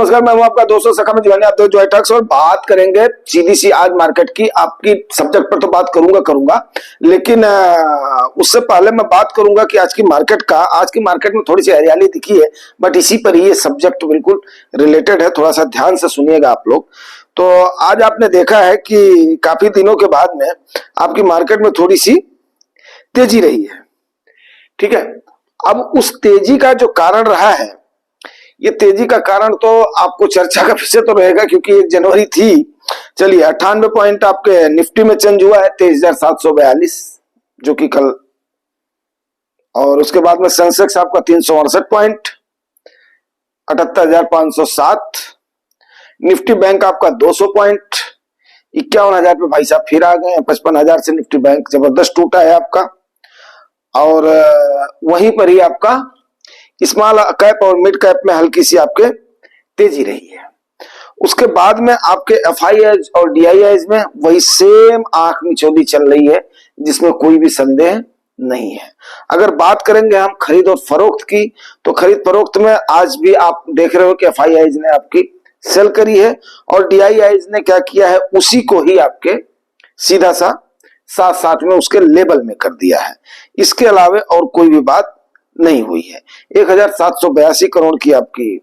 नमस्कार, मैं हूं आपका दोस्तों सखा में दीवानी, आप तो जॉय टॉक्स। और बात करेंगे सीधी सी आज मार्केट की। आपकी सब्जेक्ट पर तो बात करूंगा लेकिन उससे पहले मैं बात करूंगा कि आज की मार्केट में थोड़ी सी हरियाली दिखी है, बट इसी पर ही ये सब्जेक्ट बिल्कुल रिलेटेड है। थोड़ा सा ध्यान से सुनिएगा आप लोग। तो आज आपने देखा है कि काफी दिनों के बाद में आपकी मार्केट में थोड़ी सी तेजी रही है, ठीक है। अब उस तेजी का जो कारण रहा है, ये तेजी का कारण तो आपको चर्चा का विषय तो रहेगा, क्योंकि 1 जनवरी थी। चलिए 98 पॉइंट आपके निफ्टी में चेंज हुआ है, 23,742 जो कि कल। और उसके बाद में सेंसेक्स आपका 368 पॉइंट 78,507। निफ्टी बैंक आपका 200 पॉइंट 51,000 पे भाई साहब फिर आ गए हैं। 55,000 से निफ्टी बैंक जबरदस्त टूटा है आपका। और वहीं पर ही आपका स्मॉल कैप और मिड कैप में हल्की सी आपके तेजी रही है। उसके बाद में आपके एफआईआईज और डीआईआईज में वही सेम आंख मिचौली चल रही है, जिसमें कोई भी संदेह नहीं है। अगर बात करेंगे हम खरीद और फरोख्त की, तो खरीद फरोख्त में आज भी आप देख रहे हो कि एफआईआईज ने आपकी सेल करी है और डीआईआईज ने क्या किया है, उसी को ही आपके सीधा सा साथ साथ में उसके लेबल में कर दिया है। इसके अलावा और कोई भी बात नहीं हुई है। 1,782 करोड़ की आपकी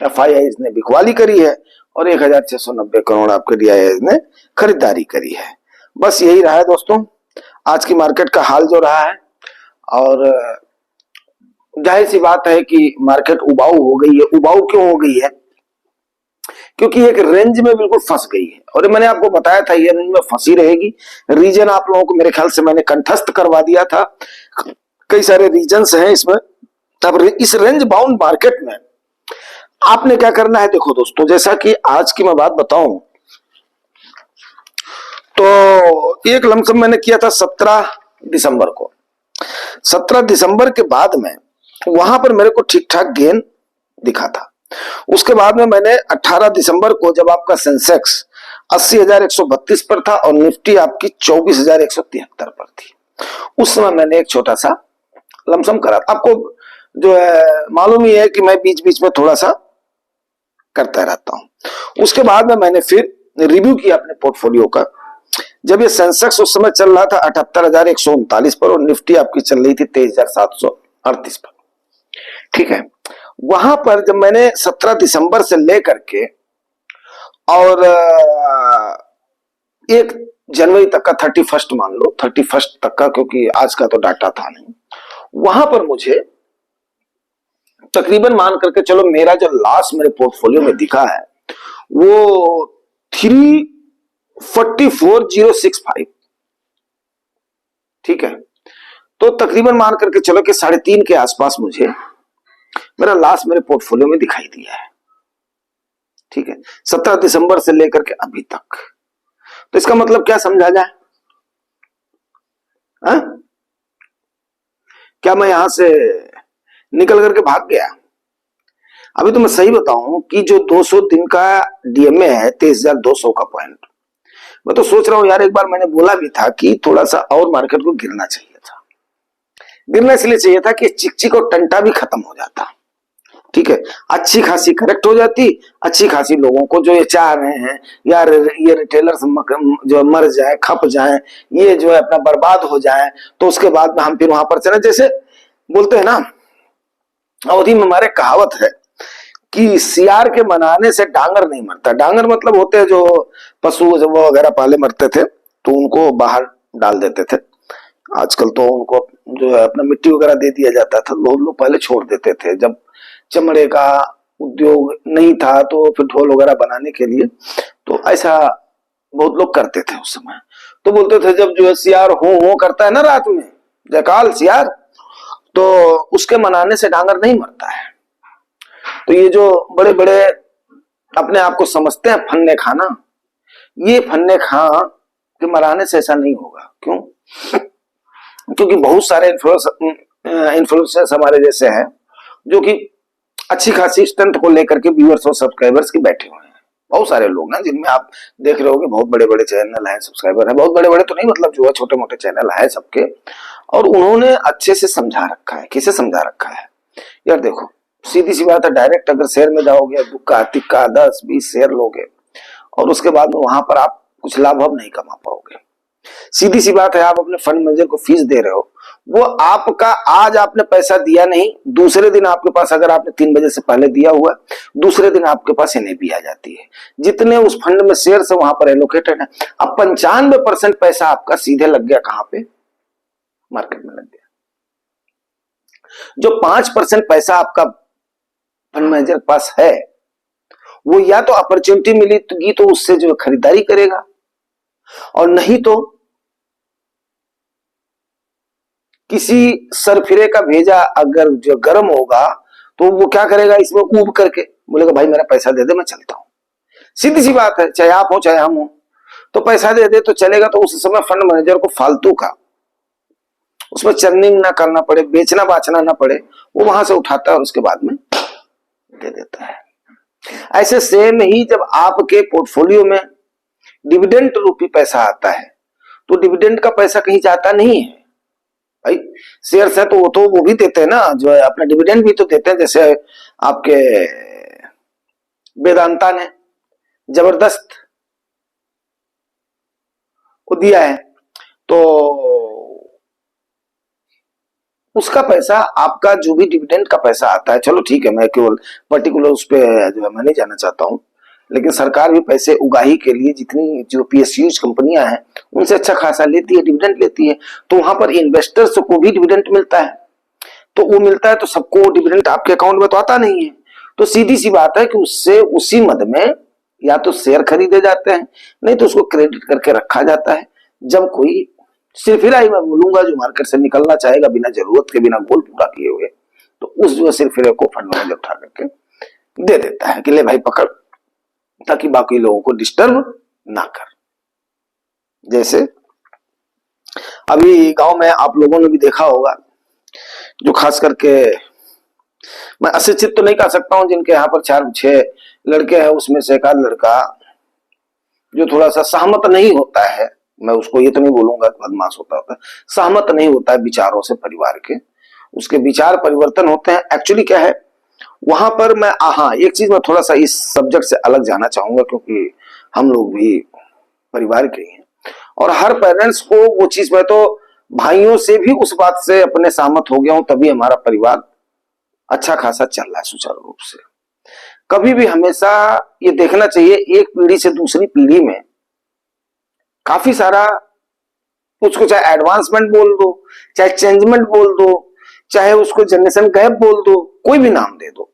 एफआईआईज ने बिकवाली करी है और 1,690 करोड़ आपके डीआईआईज ने खरीदारी करी है। बस यही रहा है दोस्तों आज की मार्केट का हाल जो रहा है। और जाहिर सी बात है कि मार्केट उबाऊ हो गई है। उबाऊ क्यों हो गई है? क्योंकि एक रेंज में बिल्कुल फंस गई है, और मैंने आपको बताया था ये रेंज में फंसी रहेगी। रीजन आप लोगों को मेरे ख्याल से मैंने कंठस्थ करवा दिया था। कई सारे रीजन्स हैं इसमें। अब इस रेंज बाउंड मार्केट में आपने क्या करना है, देखो दोस्तों, जैसा कि आज की मैं बात बताऊं तो एक लमसम मैंने किया था 17 दिसंबर को। 17 दिसंबर के बाद में वहां पर मेरे को ठीक ठाक गेन दिखा था। उसके बाद में मैंने 18 दिसंबर को, जब आपका सेंसेक्स 80,132 पर था और निफ्टी आपकी 24,173 पर थी, उस समय मैंने एक छोटा सा लमसम करा। आपको जो है मालूम ही है कि मैं बीच बीच में थोड़ा सा करता रहता हूं। उसके बाद में मैंने फिर रिव्यू किया अपने पोर्टफोलियो का। जब ये सेंसेक्स उस समय चल रहा था 78,139 पर और निफ्टी आपकी चल रही थी 23,738 पर, ठीक है। वहां पर जब मैंने 17 दिसंबर से लेकर के और 1 जनवरी तक का 31 मान लो, 31 तक का, क्योंकि आज का तो डाटा था नहीं, वहां पर मुझे तकरीबन मान करके चलो मेरा जो लास्ट मेरे पोर्टफोलियो में दिखा है वो 344,065, ठीक है। तो तकरीबन मान करके चलो कि 3.5 के आसपास मुझे मेरा लास्ट मेरे पोर्टफोलियो में दिखाई दिया है, ठीक है, 17 दिसंबर से लेकर के अभी तक। तो इसका मतलब क्या समझा जाए? हा? क्या मैं यहां से निकल करके भाग गया? अभी तो मैं सही बताऊं कि जो 200 दिन का डीएमए है 23,200 का पॉइंट, मैं तो सोच रहा हूं यार, एक बार मैंने बोला भी था कि थोड़ा सा और मार्केट को गिरना चाहिए था। गिरना इसलिए चाहिए था कि चिकचिक और टंटा भी खत्म हो जाता, ठीक है। अच्छी खासी करेक्ट हो जाती, अच्छी खासी लोगों को जो ये चाह रहे हैं यार ये रिटेलर्स जो मर जाए, खप जाए, ये जो है अपना बर्बाद हो जाए, तो उसके बाद में हम फिर वहां पर चले। जैसे बोलते हैं ना, अवधि में हमारे कहावत है कि सियार के मनाने से डांगर नहीं मरता। डांगर मतलब होते हैं जो पशु वो वगैरह पाले मरते थे तो उनको बाहर डाल देते थे। आजकल तो उनको जो है अपना मिट्टी वगैरह दे दिया जाता था, लोग पहले छोड़ देते थे। जब चमड़े का उद्योग नहीं था तो फिर ढोल वगैरह बनाने के लिए, तो ऐसा बहुत लोग करते थे उस समय। तो बोलते थे जब जो है सियार हो करता है ना रात में, जयकाल सियार, तो उसके मनाने से डांगर नहीं मरता है। तो ये जो बड़े बड़े अपने आप को समझते हैं फन्ने खाना, ये फन्ने खा के मराने से ऐसा नहीं होगा। क्यों? क्योंकि बहुत सारे इन्फ्लुएंसर्स हमारे जैसे हैं जो कि अच्छी खासी स्ट्रेंथ को लेकर के व्यूअर्स और सब्सक्राइबर्स की बैठे हुए हैं। बहुत सारे लोग हैं जिनमें आप देख रहे होंगे बहुत बड़े बड़े चैनल हैं, सब्सक्राइबर हैं। बहुत बड़े बड़े तो नहीं, मतलब जो है छोटे मोटे चैनल हैं सबके। और उन्होंने अच्छे से समझा रखा है। किसे समझा रखा है? यार देखो, सीधी सी बात है, डायरेक्ट अगर शेयर में जाओगे, दुक्का तिक्का 10-20 शेयर लोगे और उसके बाद में वहां पर आप कुछ लाभ अब नहीं कमा पाओगे। सीधी सी बात है, आप अपने फंड मैनेजर को फीस दे रहे हो, वो आपका आज आपने पैसा दिया नहीं, दूसरे दिन आपके पास, अगर आपने 3 बजे से पहले दिया हुआ, दूसरे दिन आपके पास एनएबी आ जाती है, जितने उस फंड में शेयर से वहां पर एलोकेटेड है। अब 95% पैसा आपका सीधे लग गया कहां पे? मार्केट में लग गया। जो 5% पैसा आपका फंड मैनेजर के पास है, वो या तो अपॉर्चुनिटी मिलेगी तो उससे जो खरीदारी करेगा, और नहीं तो किसी सरफिरे का भेजा अगर जो गर्म होगा तो वो क्या करेगा, इसमें ऊब करके बोलेगा भाई मेरा पैसा दे दे, मैं चलता हूं। सीधी सी बात है, चाहे आप हो चाहे हम हो, तो पैसा दे दे तो चलेगा। तो उस समय फंड मैनेजर को फालतू का उसमें चर्निंग ना करना पड़े, बेचना बाचना ना पड़े, वो वहां से उठाता है और उसके बाद में दे देता है। ऐसे सेम ही जब आपके पोर्टफोलियो में डिविडेंड रूपी पैसा आता है, तो डिविडेंड का पैसा कहीं जाता नहीं है भाई। शेयर्स है तो वो भी देते हैं ना, जो है अपना डिविडेंड भी तो देते हैं। जैसे आपके वेदांता ने जबरदस्त को दिया है, तो उसका पैसा, आपका जो भी डिविडेंड का पैसा आता है, चलो ठीक है, मैं केवल पर्टिकुलर उस पर जो है मैं नहीं जाना चाहता हूं, लेकिन सरकार भी पैसे उगाही के लिए जितनी जो पीएसयूज कंपनियां हैं उनसे अच्छा खासा लेती है, डिविडेंड लेती है। तो वहां पर इन्वेस्टर्स को भी डिविडेंड मिलता है, तो वो मिलता है तो सबको डिविडेंड आपके अकाउंट में तो आता नहीं है। तो सीधी सी बात है कि उससे उसी मद में या तो शेयर खरीदे जाते हैं, नहीं तो उसको क्रेडिट करके रखा जाता है। जब कोई सिरफिरा ही मैं बोलूंगा जो मार्केट से निकलना चाहेगा बिना जरूरत के, बिना गोल पूरा किए हुए, तो उस जो सिरफिरे को फंड मैनेजर उठा करके दे देता है कि ले भाई पकड़, ताकि बाकी लोगों को डिस्टर्ब ना कर। जैसे अभी गांव में आप लोगों ने भी देखा होगा, जो खास करके मैं अशिक्षित तो नहीं कह सकता हूं, जिनके यहाँ पर 4-6 लड़के हैं, उसमें से एक आध लड़का जो थोड़ा सा सहमत नहीं होता है, मैं उसको ये तो नहीं बोलूंगा बदमाश होता है, सहमत नहीं होता है विचारों से परिवार के, उसके विचार परिवर्तन होते हैं। एक्चुअली क्या है वहां पर, मैं हाँ एक चीज मैं थोड़ा सा इस सब्जेक्ट से अलग जाना चाहूंगा, क्योंकि हम लोग भी परिवार के हैं और हर पेरेंट्स को वो चीज, मैं तो भाइयों से भी उस बात से अपने सहमत हो गया हूं, तभी हमारा परिवार अच्छा खासा चल रहा है सुचारू रूप से। कभी भी हमेशा ये देखना चाहिए, एक पीढ़ी से दूसरी पीढ़ी में काफी सारा उसको चाहे एडवांसमेंट बोल दो, चाहे चेंजमेंट बोल दो, चाहे उसको जनरेशन गैप बोल दो, कोई भी नाम दे दो,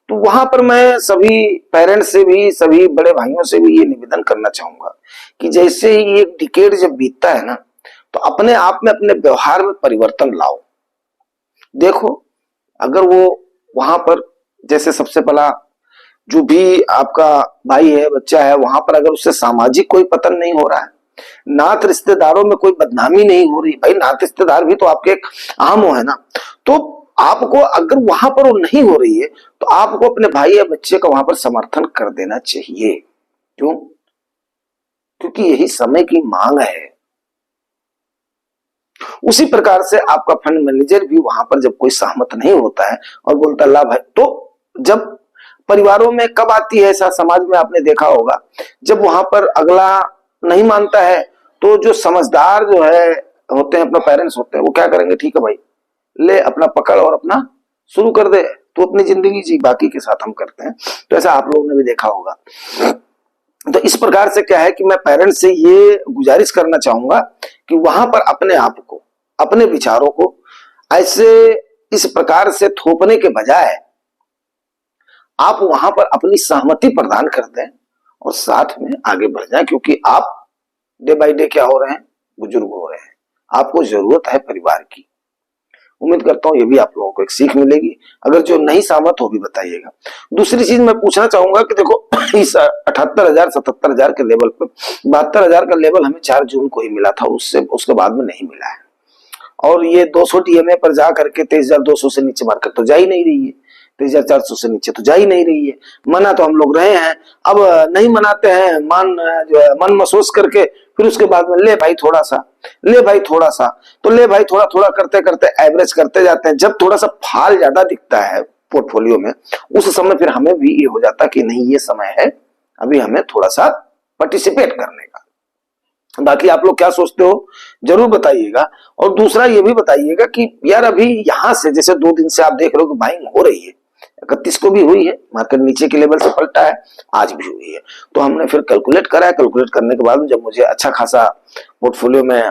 तो वहां पर मैं सभी पेरेंट्स से भी, सभी बड़े भाइयों से भी ये निवेदन करना चाहूंगा कि जैसे ही एक डिकेड जब बीतता है ना, तो अपने आप में अपने व्यवहार में परिवर्तन लाओ। देखो अगर वो वहां पर, जैसे सबसे पहला जो भी आपका भाई है, बच्चा है, वहां पर अगर उससे सामाजिक कोई पतन नहीं हो रहा है, नात रिश्तेदारों में कोई बदनामी नहीं हो रही, भाई नात रिश्तेदार भी तो आपके एक आम हो है ना, तो आपको अगर वहां पर वो नहीं हो रही है तो आपको अपने भाई या बच्चे का वहां पर समर्थन कर देना चाहिए। क्यों? क्योंकि यही समय की मांग है। उसी प्रकार से आपका फंड मैनेजर भी वहां पर जब कोई सहमत नहीं होता है और बोलता ला भाई, तो जब परिवारों में कब आती है ऐसा, समाज में आपने देखा होगा, जब वहां पर अगला नहीं मानता है तो जो समझदार जो है होते हैं, अपना पेरेंट्स होते हैं, वो क्या करेंगे, ठीक है भाई ले अपना पकड़ और अपना शुरू कर दे, तो अपनी जिंदगी जी, बाकी के साथ हम करते हैं। तो ऐसा आप लोगों ने भी देखा होगा। तो इस प्रकार से क्या है कि मैं पेरेंट्स से ये गुजारिश करना चाहूंगा कि वहां पर अपने आप को, अपने विचारों को ऐसे इस प्रकार से थोपने के बजाय आप वहां पर अपनी सहमति प्रदान कर दें और साथ में आगे बढ़ जाएं, क्योंकि आप डे बाय डे क्या हो रहे हैं, बुजुर्ग हो रहे हैं, आपको जरूरत है परिवार की। उम्मीद करता हूं ये भी आप लोगों को एक सीख मिलेगी। अगर जो नहीं सहमत हो भी बताइएगा। दूसरी चीज मैं पूछना चाहूंगा कि देखो इस 78,000 77,000 के लेवल पर 72,000 का लेवल हमें 4 जून को ही मिला था, उससे उसके बाद में नहीं मिला है, और ये 200 डीएमए पर जा करके 23,200 से नीचे मार्केट तो जा ही नहीं रही है, 23,400 से नीचे तो जा ही नहीं रही है। मना तो हम लोग रहे हैं, अब नहीं मनाते हैं, जो है मन महसूस करके, फिर उसके बाद में ले भाई थोड़ा सा, ले भाई थोड़ा सा, तो ले भाई थोड़ा थोड़ा करते करते एवरेज करते जाते हैं। जब थोड़ा सा फाल ज्यादा दिखता है पोर्टफोलियो में, उस समय फिर हमें भी ये हो जाता कि नहीं ये समय है अभी हमें थोड़ा सा पार्टिसिपेट करने का। बाकी आप लोग क्या सोचते हो जरूर बताइएगा। और दूसरा ये भी बताइएगा कि यार अभी यहां से जैसे 2 दिन से आप देख रहे हो कि बाइंग हो रही है, 31 को भी हुई है, मार्केट नीचे के लेवल से पलटा है, आज भी हुई है। तो हमने फिर कैलकुलेट करा है, कैलकुलेट करने के बाद जब मुझे अच्छा खासा पोर्टफोलियो में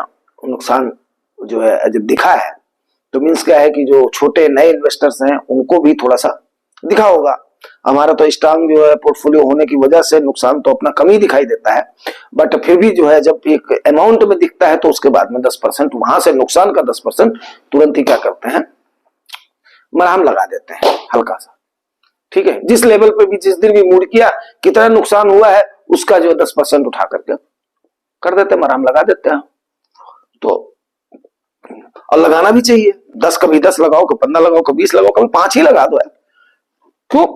नुकसान जो है जब दिखा है, तो मीन्स क्या है कि जो छोटे नए इन्वेस्टर्स हैं उनको भी थोड़ा सा दिखा होगा। हमारा तो स्ट्रांग जो है पोर्टफोलियो होने की वजह से नुकसान तो अपना कम ही दिखाई देता है, बट फिर भी जो है जब एक अमाउंट में दिखता है तो उसके बाद में 10% वहां से नुकसान का 10% तुरंत ही क्या करते हैं, मरहम लगा देते हैं हल्का सा। ठीक है, जिस लेवल पे भी जिस दिन भी मूड किया कितना नुकसान हुआ है उसका जो 10% उठा करके कर देते, मरहम लगा देते हैं। तो और लगाना भी चाहिए, 10 कभी 10 लगाओ, कभी 15 लगाओ, कभी 20 लगाओ, कभी 5 ही लगा दो यार। क्यों?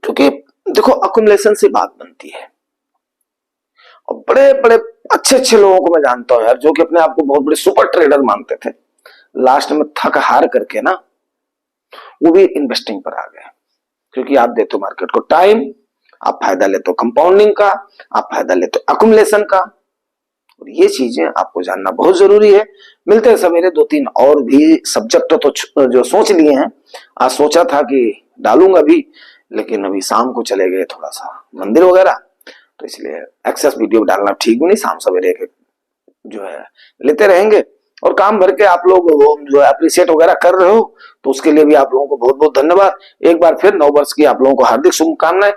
क्योंकि देखो अकुमुलेशन से बात बनती है। और बड़े बड़े अच्छे अच्छे लोगों को मैं जानता हूं यार, जो कि अपने आप को बहुत बड़े सुपर ट्रेडर मानते थे, लास्ट में थक हार करके ना वो भी इन्वेस्टिंग पर आ गए। क्योंकि आप देते हो मार्केट को टाइम, आप फायदा लेते हो कंपाउंडिंग का, आप फायदा लेते हो अकुमुलेशन का, और ये चीजें आपको जानना बहुत जरूरी है। मिलते हैं सवेरे 2-3 और भी सब्जेक्ट तो जो सोच लिए हैं, आज सोचा था कि डालूंगा भी, लेकिन अभी शाम को चले गए थोड़ा सा मंदिर वगैरह, तो इसलिए एक्सेस वीडियो डालना ठीक भी नहीं। शाम सवेरे एक जो है लेते रहेंगे। और काम भर के आप लोग वो जो अप्रिशिएट वगैरह कर रहे हो, तो उसके लिए भी आप लोगों को बहुत बहुत धन्यवाद। एक बार फिर नव वर्ष की आप लोगों को हार्दिक शुभकामनाएं।